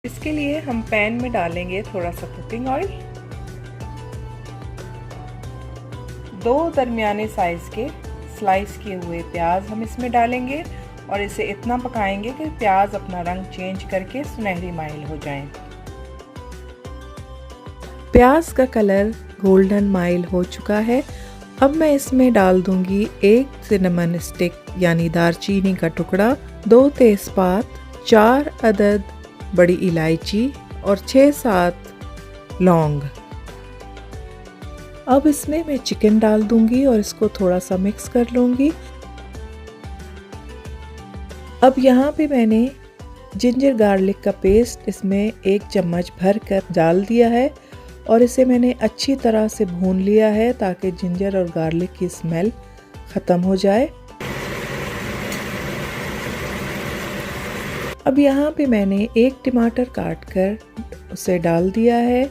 इसके लिए हम पैन में डालेंगे थोड़ा सा कुकिंग ऑयल, 2 दरमियाने साइज़ के स्लाइस किए हुए प्याज हम इसमें डालेंगे और इसे इतना पकाएंगे कि प्याज अपना रंग चेंज करके सुनहरी माइल हो जाएं। प्याज का कलर गोल्डन माइल हो चुका है। अब मैं इसमें डाल दूंगी 1 सिनेमन स्टिक यानी दालचीनी का टुकड़ा, 2 तेज़पात, 4 अदद बड़ी इलायची और 6-7 लौंग। अब इसमें मैं चिकन डाल दूंगी और इसको थोड़ा सा मिक्स कर लूंगी। अब यहाँ पे मैंने जिंजर गार्लिक का पेस्ट इसमें 1 चम्मच भर कर डाल दिया है और इसे मैंने अच्छी तरह से भून लिया है ताकि जिंजर और गार्लिक की स्मेल ख़त्म हो जाए। अब यहाँ पे मैंने 1 टमाटर काट कर उसे डाल दिया है,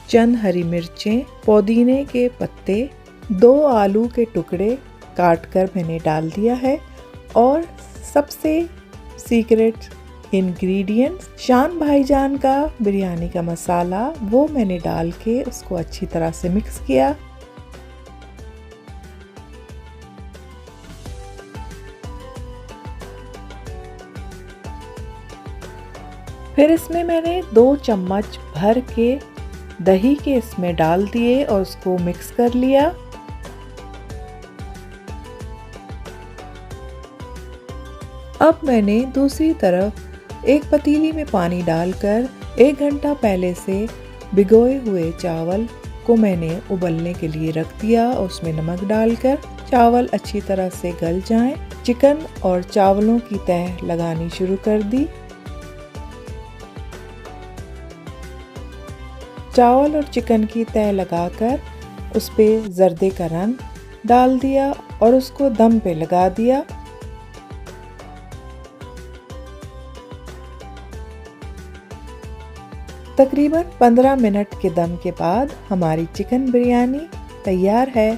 चंद हरी मिर्चें, पुदीने के पत्ते, 2 आलू के टुकड़े काट कर मैंने डाल दिया है और सबसे सीक्रेट इंग्रेडिएंट्स शान भाईजान का बिरयानी का मसाला, वो मैंने डाल के उसको अच्छी तरह से मिक्स किया। फिर इसमें मैंने 2 चम्मच भर के दही के इसमें डाल दिए और उसको मिक्स कर लिया। अब मैंने दूसरी तरफ एक पतीली में पानी डालकर 1 घंटा पहले से भिगोए हुए चावल को मैंने उबलने के लिए रख दिया और उसमें नमक डालकर चावल अच्छी तरह से गल जाएं। चिकन और चावलों की तह लगानी शुरू कर दी। चावल और चिकन की तह लगाकर उस पे जर्दे का रंग डाल दिया और उसको दम पे लगा दिया। तकरीबन 15 मिनट के दम के बाद हमारी चिकन बिरयानी तैयार है।